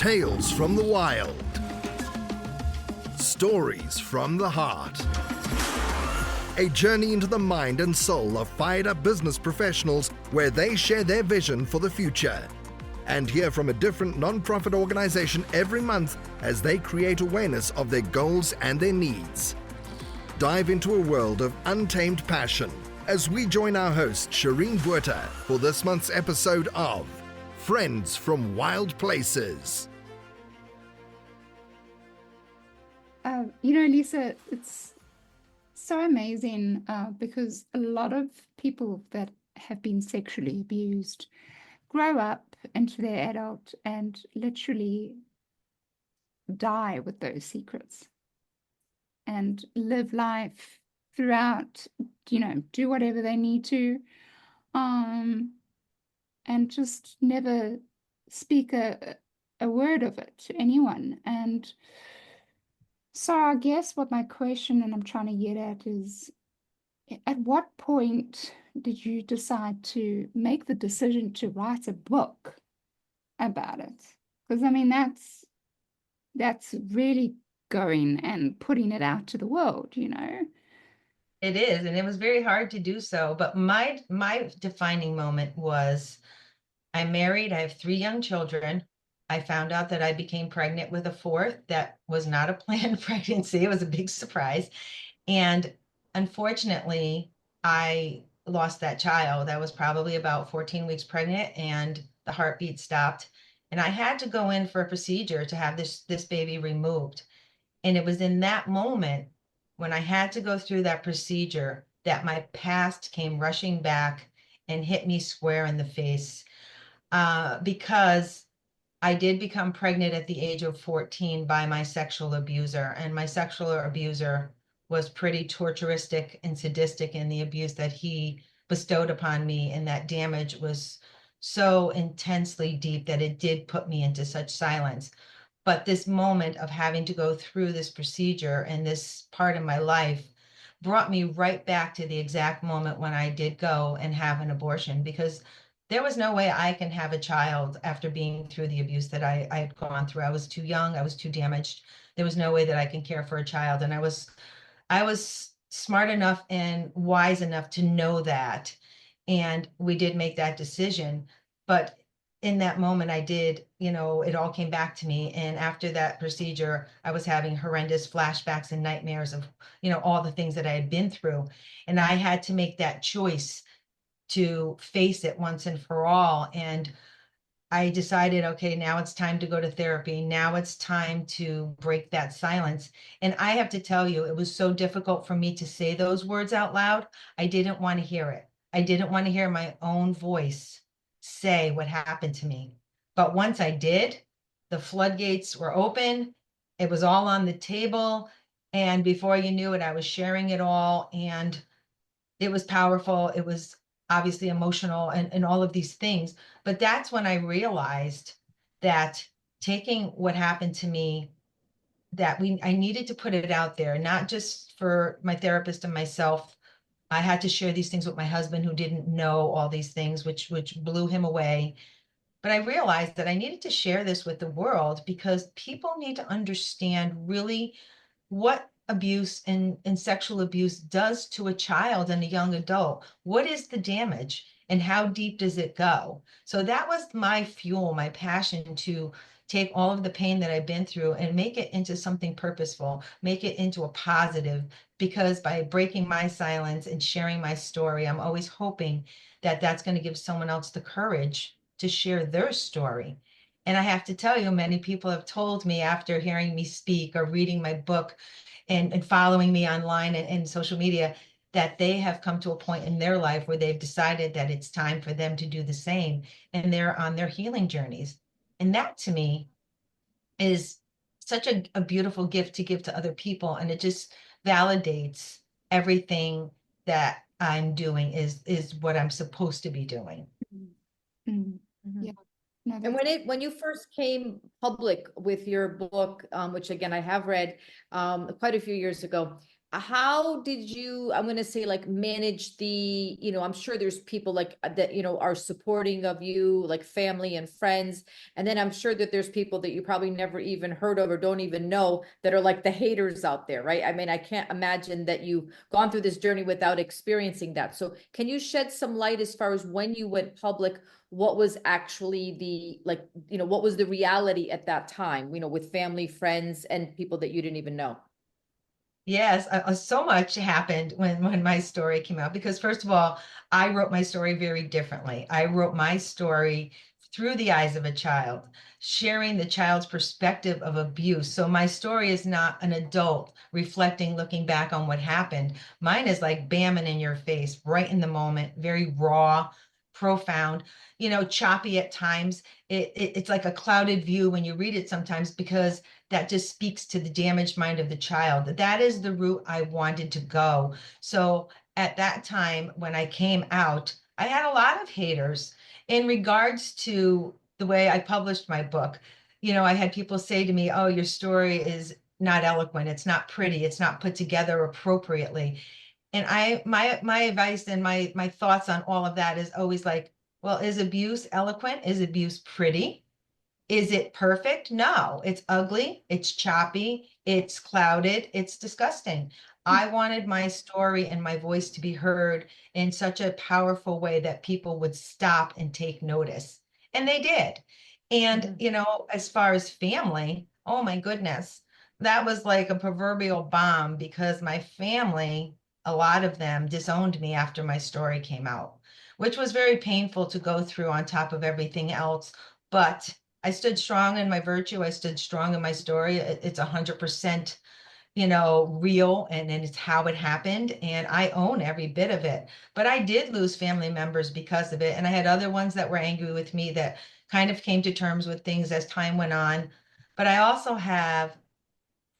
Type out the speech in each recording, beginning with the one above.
Tales from the wild. Stories from the heart. A journey into the mind and soul of fired-up business professionals where they share their vision for the future. And hear from a different non-profit organization every month as they create awareness of their goals and their needs. Dive into a world of untamed passion as we join our host, Shireen for this month's episode of Friends from Wild Places. Lisa, it's so amazing because a lot of people that have been sexually abused grow up into their adult and literally die with those secrets and live life throughout, do whatever they need to, and just never speak a word of it to anyone. And so I guess what my question and I'm trying to get at is, at what point did you decide to make the decision to write a book about it? Because that's really going and putting it out to the world, It is, and it was very hard to do so. But my defining moment was I'm married. I have 3 young children. I found out that I became pregnant with a 4th. That was not a planned pregnancy. It was a big surprise. And unfortunately, I lost that child. I was probably about 14 weeks pregnant and the heartbeat stopped. And I had to go in for a procedure to have this baby removed. And it was in that moment when I had to go through that procedure that my past came rushing back and hit me square in the face. Because I did become pregnant at the age of 14 by my sexual abuser, and my sexual abuser was pretty torturistic and sadistic in the abuse that he bestowed upon me, and that damage was so intensely deep that it did put me into such silence. But this moment of having to go through this procedure and this part of my life brought me right back to the exact moment when I did go and have an abortion, because there was no way I can have a child after being through the abuse that I had gone through. I was too young. I was too damaged. There was no way that I can care for a child. And I was smart enough and wise enough to know that. And we did make that decision. But in that moment, I did, it all came back to me. And after that procedure, I was having horrendous flashbacks and nightmares of, all the things that I had been through. And I had to make that choice to face it once and for all. And I decided, okay, now it's time to go to therapy. Now it's time to break that silence. And I have to tell you, it was so difficult for me to say those words out loud. I didn't want to hear it. I didn't want to hear my own voice say what happened to me. But once I did, the floodgates were open. It was all on the table. And before you knew it, I was sharing it all. And it was powerful. It was obviously emotional and all of these things. But that's when I realized that taking what happened to me, that I needed to put it out there, not just for my therapist and myself. I had to share these things with my husband, who didn't know all these things, which blew him away. But I realized that I needed to share this with the world because people need to understand really what abuse and sexual abuse does to a child and a young adult. What is the damage and how deep does it go? So that was my fuel, my passion to take all of the pain that I've been through and make it into something purposeful, make it into a positive, because by breaking my silence and sharing my story, I'm always hoping that that's going to give someone else the courage to share their story. And I have to tell you, many people have told me after hearing me speak or reading my book and following me online and social media, that they have come to a point in their life where they've decided that it's time for them to do the same, and they're on their healing journeys. And that to me is such a beautiful gift to give to other people. And it just validates everything that I'm doing is what I'm supposed to be doing. Mm-hmm. Yeah. No, And when you first came public with your book, which again I have read quite a few years ago, how did you, I'm going to say, like, manage the, I'm sure there's people like that, are supporting of you, like family and friends. And then I'm sure that there's people that you probably never even heard of or don't even know that are like the haters out there, right? I mean, I can't imagine that you've gone through this journey without experiencing that. So can you shed some light as far as when you went public, what was actually the, like, what was the reality at that time, with family, friends, and people that you didn't even know? Yes, so much happened when my story came out because first of all, I wrote my story very differently. I wrote my story through the eyes of a child, sharing the child's perspective of abuse. So my story is not an adult reflecting, looking back on what happened. Mine is like bamming in your face, right in the moment, very raw, profound, choppy at times. It's like a clouded view when you read it sometimes because that just speaks to the damaged mind of the child. That is the route I wanted to go. So at that time, when I came out, I had a lot of haters in regards to the way I published my book. I had people say to me, "Oh, your story is not eloquent. It's not pretty. It's not put together appropriately." And my advice and my thoughts on all of that is always like, well, is abuse eloquent? Is abuse pretty? Is it perfect? No, it's ugly, it's choppy, it's clouded, it's disgusting. I wanted my story and my voice to be heard in such a powerful way that people would stop and take notice. And they did. And, Mhm. as far as family, oh my goodness, that was like a proverbial bomb because my family, a lot of them disowned me after my story came out, which was very painful to go through on top of everything else. But I stood strong in my virtue. I stood strong in my story. It's 100%, real and it's how it happened. And I own every bit of it. But I did lose family members because of it. And I had other ones that were angry with me that kind of came to terms with things as time went on. But I also have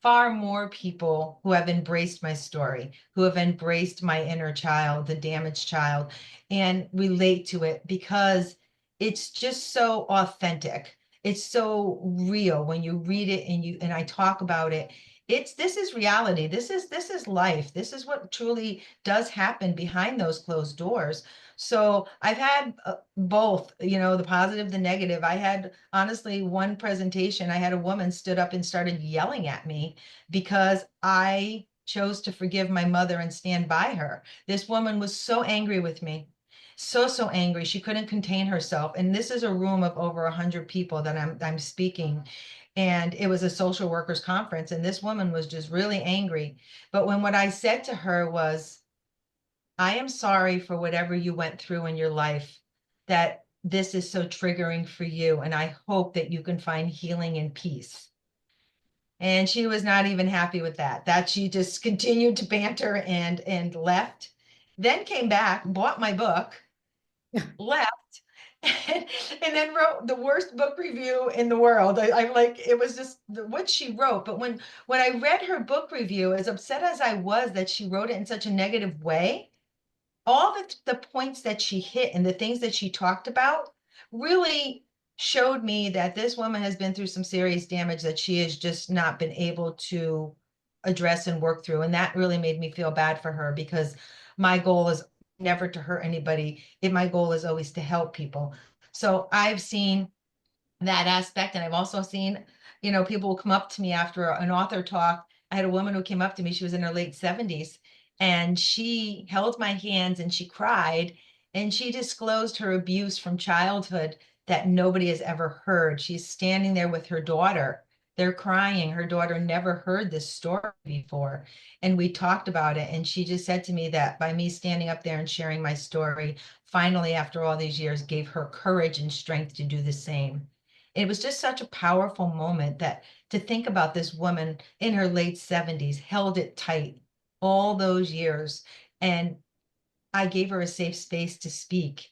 far more people who have embraced my story, who have embraced my inner child, the damaged child, and relate to it because it's just so authentic. It's so real when you read it and I talk about it. This is reality. This is life. This is what truly does happen behind those closed doors. So I've had both, the positive, the negative. I had honestly one presentation, I had a woman stood up and started yelling at me because I chose to forgive my mother and stand by her. This woman was so angry with me. So angry. She couldn't contain herself. And this is a room of over 100 people that I'm speaking. And it was a social workers conference. And this woman was just really angry. But when what I said to her was, I am sorry for whatever you went through in your life, that this is so triggering for you. And I hope that you can find healing and peace. And she was not even happy with that she just continued to banter and left, then came back, bought my book, left, and then wrote the worst book review in the world. I like, it was just what she wrote. But when I read her book review, as upset as I was that she wrote it in such a negative way, all the points that she hit and the things that she talked about really showed me that this woman has been through some serious damage that she has just not been able to address and work through. And that really made me feel bad for her because my goal is never to hurt anybody. My goal is always to help people. So I've seen that aspect. And I've also seen, people will come up to me after an author talk. I had a woman who came up to me, she was in her late 70s, and she held my hands and she cried and she disclosed her abuse from childhood that nobody has ever heard. She's standing there with her daughter. They're crying. Her daughter never heard this story before. And we talked about it. And she just said to me that by me standing up there and sharing my story, finally, after all these years, gave her courage and strength to do the same. It was just such a powerful moment that to think about this woman in her late 70s held it tight all those years. And I gave her a safe space to speak.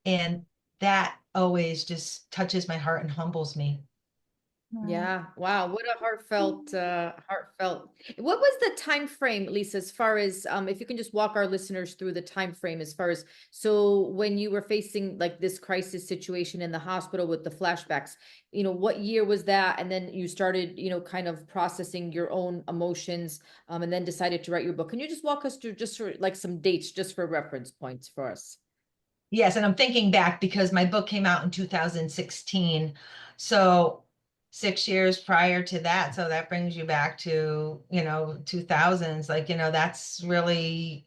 And that always just touches my heart and humbles me. Yeah. Wow. What a heartfelt. What was the time frame, Lisa, as far as if you can just walk our listeners through the time frame as far as so when you were facing like this crisis situation in the hospital with the flashbacks, what year was that? And then you started, kind of processing your own emotions, and then decided to write your book. Can you just walk us through just for like some dates, just for reference points for us? Yes, and I'm thinking back because my book came out in 2016. So 6 years prior to that. So that brings you back to, 2000s. Like, that's really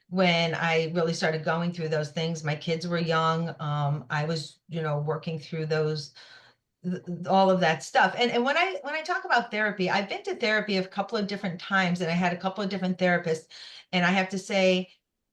when I really started going through those things. My kids were young. I was, working through all of that stuff. And when I talk about therapy, I've been to therapy a couple of different times and I had a couple of different therapists. And I have to say,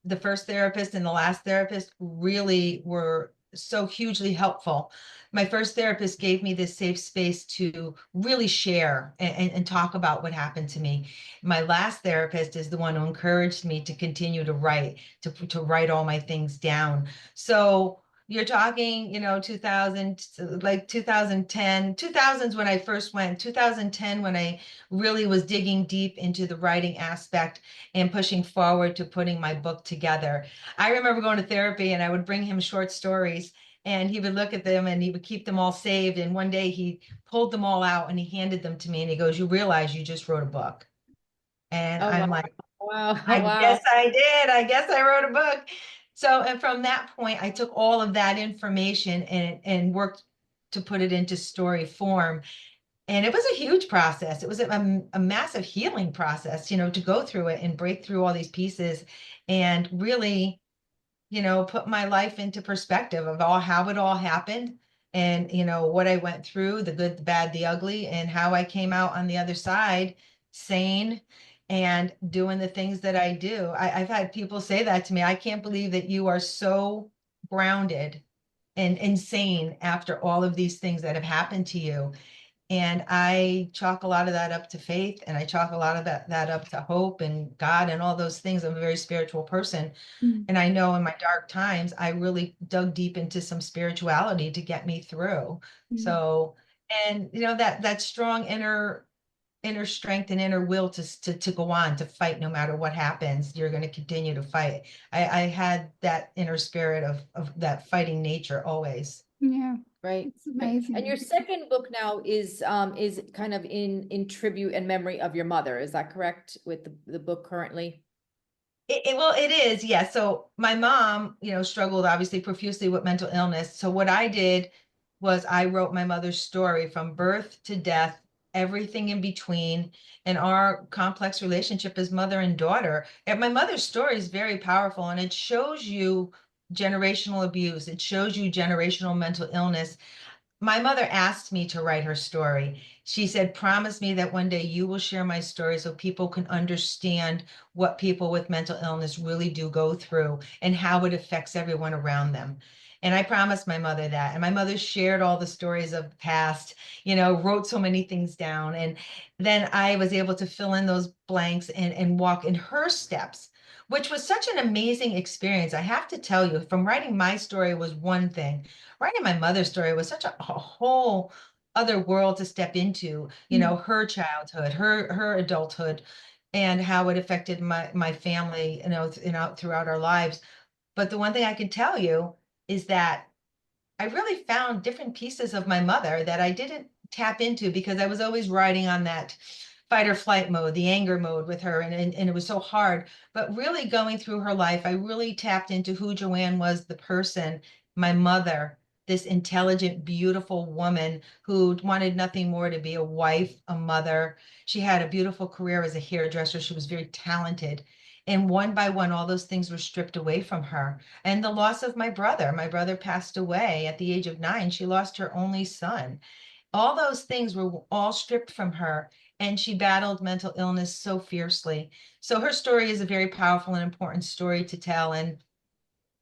the first therapist and the last therapist really were so hugely helpful. My first therapist gave me this safe space to really share and talk about what happened to me. My last therapist is the one who encouraged me to continue to write, to write all my things down. So you're talking, 2000, like 2010, 2000s when I first went, 2010 when I really was digging deep into the writing aspect and pushing forward to putting my book together. I remember going to therapy and I would bring him short stories and he would look at them and he would keep them all saved. And one day he pulled them all out and he handed them to me and he goes, "You realize you just wrote a book." And Oh, I'm wow. like, Wow. I Wow. guess I did. I guess I wrote a book. So, and from that point, I took all of that information and worked to put it into story form. And it was a huge process. It was a massive healing process, to go through it and break through all these pieces and really, put my life into perspective of how it all happened and, what I went through, the good, the bad, the ugly, and how I came out on the other side sane and doing the things that I do. I've had people say that to me. I can't believe that you are so grounded and insane after all of these things that have happened to you. And I chalk a lot of that up to faith and I chalk a lot of that up to hope and God and all those things. I'm a very spiritual person. Mm. And I know in my dark times, I really dug deep into some spirituality to get me through. Mm. So, and that strong inner strength and inner will to go on to fight no matter what happens. You're going to continue to fight. I had that inner spirit of that fighting nature always. Yeah, Right. it's amazing. And your second book now is kind of in tribute and memory of your mother. Is that correct with the book currently? Well, it is, yeah. So my mom, struggled obviously profusely with mental illness. So what I did was I wrote my mother's story from birth to death, everything in between, and our complex relationship as mother and daughter. And my mother's story is very powerful, and it shows you generational abuse. It shows you generational mental illness. My mother asked me to write her story. She said, "Promise me that one day you will share my story so people can understand what people with mental illness really do go through and how it affects everyone around them." And I promised my mother that. And my mother shared all the stories of the past, wrote so many things down. And then I was able to fill in those blanks and walk in her steps, which was such an amazing experience. I have to tell you, from writing my story was one thing. Writing my mother's story was such a whole other world to step into, Mm. her childhood, her adulthood, and how it affected my family, throughout our lives. But the one thing I can tell you is that I really found different pieces of my mother that I didn't tap into because I was always riding on that fight or flight mode, the anger mode with her, and it was so hard. But really going through her life, I really tapped into who Joanne was, the person, my mother, this intelligent, beautiful woman who wanted nothing more to be a wife, a mother. She had a beautiful career as a hairdresser. She was very talented. And one by one, all those things were stripped away from her. And the loss of my brother. My brother passed away at the age of 9. She lost her only son. All those things were all stripped from her, and she battled mental illness so fiercely. So her story is a very powerful and important story to tell. And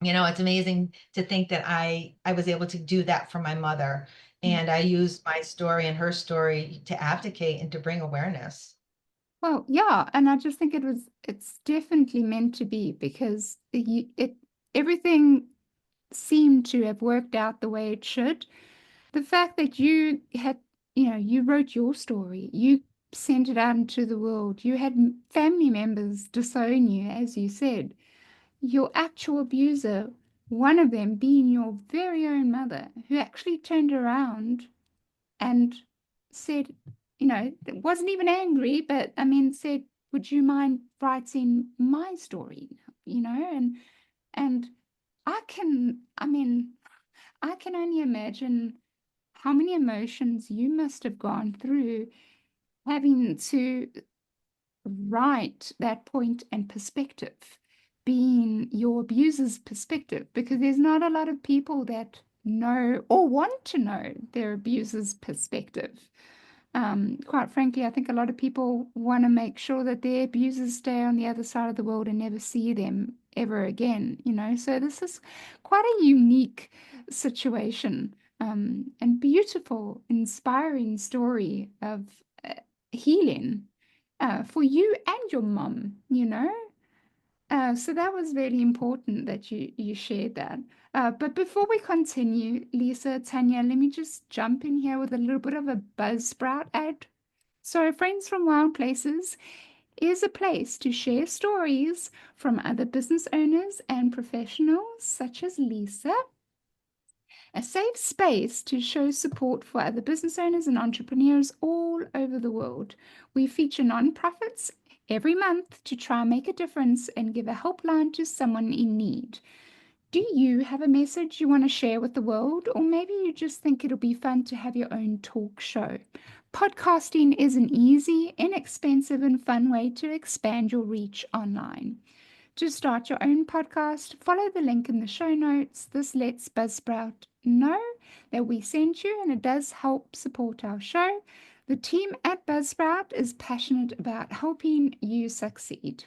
it's amazing to think that I was able to do that for my mother. And I used my story and her story to advocate and to bring awareness. Well, yeah, and I just think it's definitely meant to be because everything seemed to have worked out the way it should. The fact that you had you wrote your story, you sent it out into the world, you had family members disown you, as you said, your actual abuser, one of them being your very own mother, who actually turned around and said, wasn't even angry, but I mean, said, would you mind writing my story? And I can only imagine how many emotions you must have gone through having to write that point and perspective, being your abuser's perspective, because there's not a lot of people that know or want to know their abuser's perspective. Quite frankly, I think a lot of people want to make sure that their abusers stay on the other side of the world and never see them ever again, So this is quite a unique situation, and beautiful, inspiring story of healing for you and your mom. So that was really important that you shared that. But before we continue, Lisa, Tanya, let me just jump in here with a little bit of a Buzzsprout ad. So Friends from Wild Places is a place to share stories from other business owners and professionals such as Lisa. A safe space to show support for other business owners and entrepreneurs all over the world. We feature nonprofits every month to try and make a difference and give a helpline to someone in need. Do you have a message you want to share with the world? Or maybe you just think it'll be fun to have your own talk show. Podcasting is an easy, inexpensive, and fun way to expand your reach online. To start your own podcast, follow the link in the show notes. This lets Buzzsprout know that we sent you, and it does help support our show. The team at Buzzsprout is passionate about helping you succeed.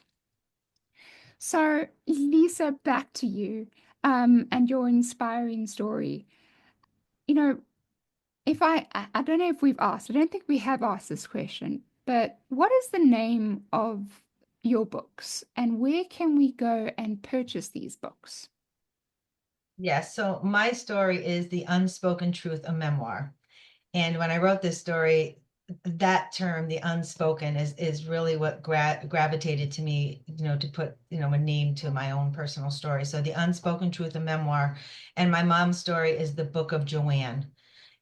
So, Lisa, back to you, and your inspiring story. If I don't know if we've asked, I don't think we have asked this question, but what is the name of your books, and where can we go and purchase these books? Yes, so my story is The Unspoken Truth, a memoir. And when I wrote this story, that term, the unspoken, is really what gravitated to me, to put, a name to my own personal story. So The Unspoken Truth, a memoir. And my mom's story is The Book of Joanne.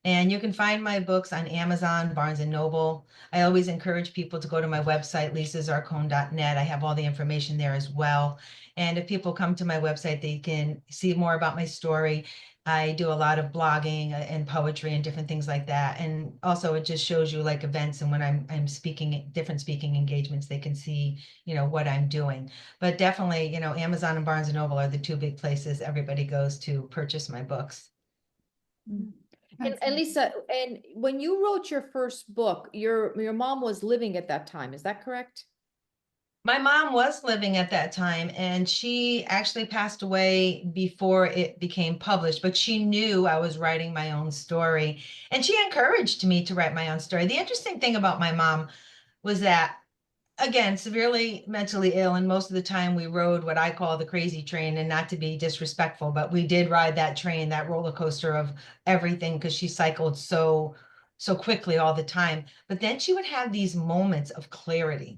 And you can find my books on Amazon, Barnes and Noble. I always encourage people to go to my website, lisazarcone.net. I have all the information there as well. And if people come to my website, they can see more about my story. I do a lot of blogging and poetry and different things like that. And also it just shows you like events, and when I'm speaking at different speaking engagements, they can see, what I'm doing. But definitely, Amazon and Barnes and Noble are the two big places everybody goes to purchase my books. And Lisa, and when you wrote your first book, your mom was living at that time, is that correct? My mom was living at that time, and she actually passed away before it became published, but she knew I was writing my own story, and she encouraged me to write my own story. The interesting thing about my mom was that, again, severely mentally ill, and most of the time we rode what I call the crazy train, and not to be disrespectful, but we did ride that train, that roller coaster of everything, because she cycled so quickly all the time. But then she would have these moments of clarity.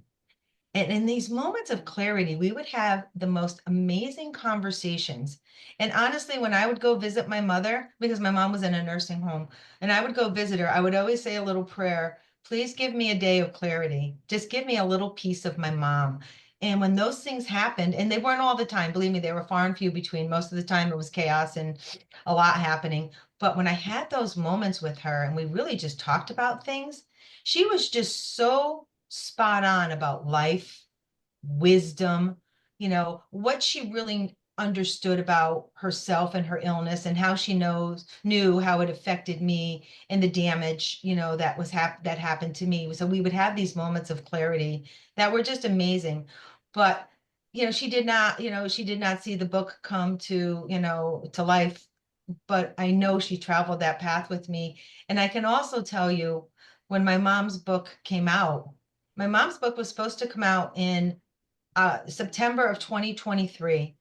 And in these moments of clarity, we would have the most amazing conversations. And honestly, when I would go visit my mother, because my mom was in a nursing home, and I would go visit her, I would always say a little prayer: please give me a day of clarity. Just give me a little piece of my mom. And when those things happened, and they weren't all the time, believe me, they were far and few between. Most of the time it was chaos and a lot happening. But when I had those moments with her and we really just talked about things, she was just so spot on about life, wisdom, what she really understood about herself and her illness, and how she knew how it affected me and the damage, that happened to me. So we would have these moments of clarity that were just amazing. But she did not see the book come to life, but I know she traveled that path with me. And I can also tell you, when my mom's book came out, my mom's book was supposed to come out in September of 2023.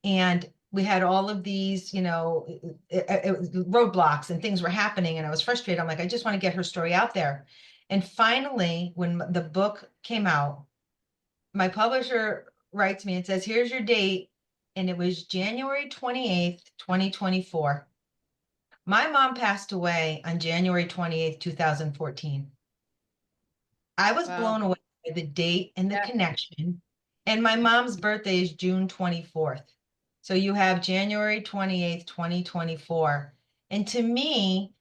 And we had all of these, roadblocks and things were happening, and I was frustrated. I'm like, I just want to get her story out there. And finally, when the book came out, my publisher writes me and says, here's your date. And it was January 28th, 2024. My mom passed away on January 28th, 2014. I was Wow. blown away by the date and the Yeah. connection. And my mom's birthday is June 24th. So you have January 28th, 2024. And to me,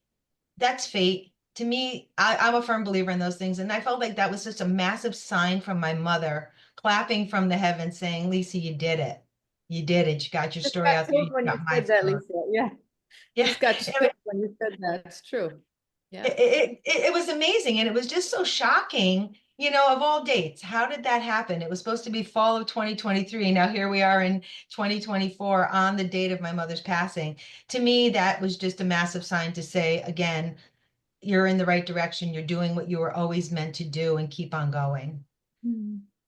that's fate. To me, I'm a firm believer in those things. And I felt like that was just a massive sign from my mother, clapping from the heavens, saying, Lisa, you did it. You did it. You got your Just story got out there. chilled You when you got my said that, story. Lisa. Yeah. Yeah. Just got chilled when you said that. It's true. Yeah. It was amazing. And it was just so shocking, of all dates. How did that happen? It was supposed to be fall of 2023. Now here we are in 2024 on the date of my mother's passing. To me, that was just a massive sign to say, again, you're in the right direction. You're doing what you were always meant to do, and keep on going.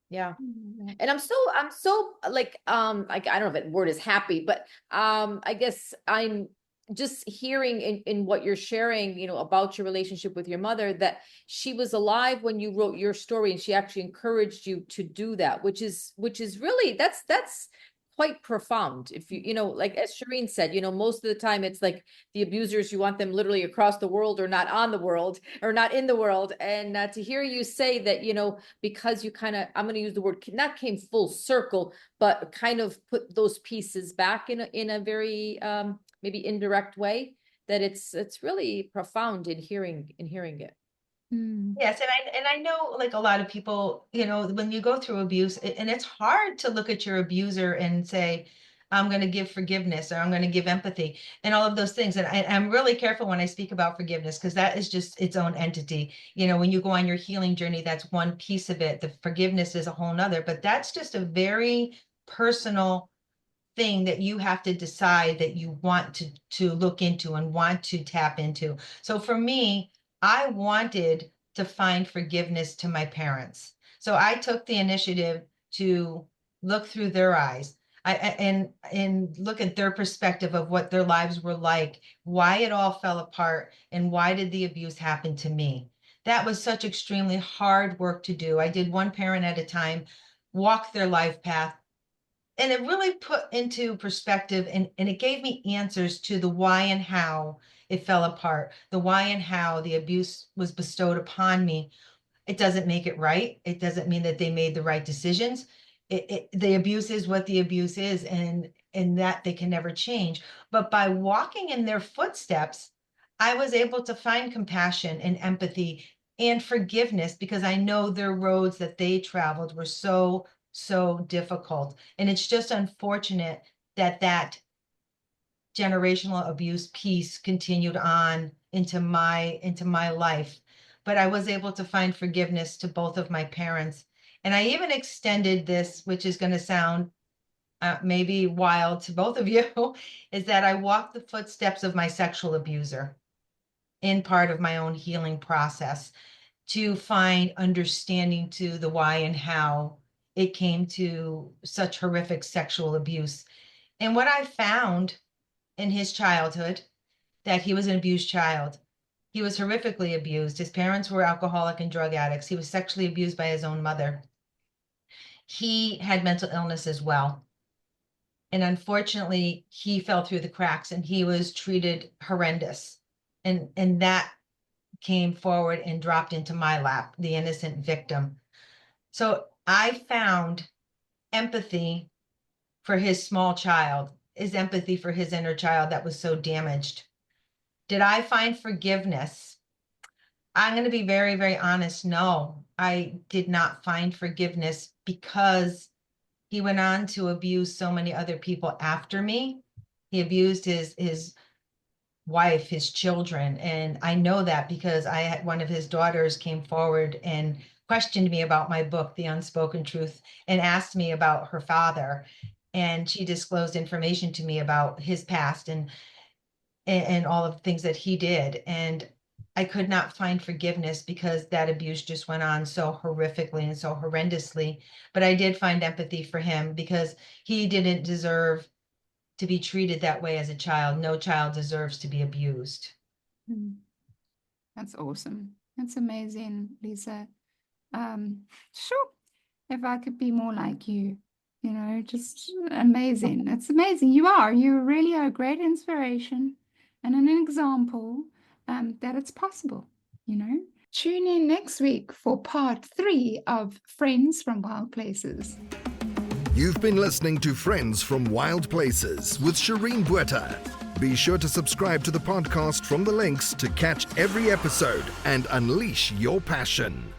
Yeah. And I'm so like, I don't know if that word is happy, but I guess I'm just hearing in what you're sharing, about your relationship with your mother, that she was alive when you wrote your story, and she actually encouraged you to do that, which is really, that's quite profound. If like as Shireen said, most of the time it's like the abusers, you want them literally across the world, or not on the world, or not in the world. And to hear you say that, because you kind of, I'm going to use the word, not came full circle, but kind of put those pieces back in a very maybe indirect way, that it's really profound in hearing it. Yes, and I know, like, a lot of people, when you go through abuse, and it's hard to look at your abuser and say, I'm going to give forgiveness, or I'm going to give empathy, and all of those things. And I'm really careful when I speak about forgiveness, because that is just its own entity. When you go on your healing journey, that's one piece of it. The forgiveness is a whole nother, but that's just a very personal thing that you have to decide that you want to look into and want to tap into. So for me, I wanted to find forgiveness to my parents. So I took the initiative to look through their eyes. And look at their perspective of what their lives were like, why it all fell apart, and why did the abuse happen to me. That was such extremely hard work to do. I did one parent at a time, walk their life path, and it really put into perspective, and it gave me answers to the why and how it fell apart, the why and how the abuse was bestowed upon me. It doesn't make it right. It doesn't mean that they made the right decisions. The abuse is what the abuse is, and that they can never change. But by walking in their footsteps, I was able to find compassion and empathy and forgiveness, because I know their roads that they traveled were so difficult. And it's just unfortunate that generational abuse piece continued on into my life. But I was able to find forgiveness to both of my parents. And I even extended this, which is going to sound maybe wild to both of you, is that I walked the footsteps of my sexual abuser in part of my own healing process, to find understanding to the why and how it came to such horrific sexual abuse. And what I found in his childhood, that he was an abused child. He was horrifically abused. His parents were alcoholic and drug addicts. He was sexually abused by his own mother. He had mental illness as well. And unfortunately, he fell through the cracks, and he was treated horrendous. And that came forward and dropped into my lap, the innocent victim. So I found empathy for his small child, his empathy for his inner child that was so damaged. Did I find forgiveness? I'm going to be very, very honest. No, I did not find forgiveness, because he went on to abuse so many other people after me. He abused his wife, his children. And I know that because I had one of his daughters came forward and questioned me about my book, The Unspoken Truth, and asked me about her father. And she disclosed information to me about his past and all of the things that he did. And I could not find forgiveness, because that abuse just went on so horrifically and so horrendously. But I did find empathy for him, because he didn't deserve to be treated that way as a child. No child deserves to be abused. That's awesome. That's amazing, Lisa. Sure. If I could be more like you, just amazing. It's amazing. You really are a great inspiration and an example that it's possible, Tune in next week for part 3 of Friends from Wild Places. You've been listening to Friends from Wild Places with Shireen Bueta. Be sure to subscribe to the podcast from the links to catch every episode and unleash your passion.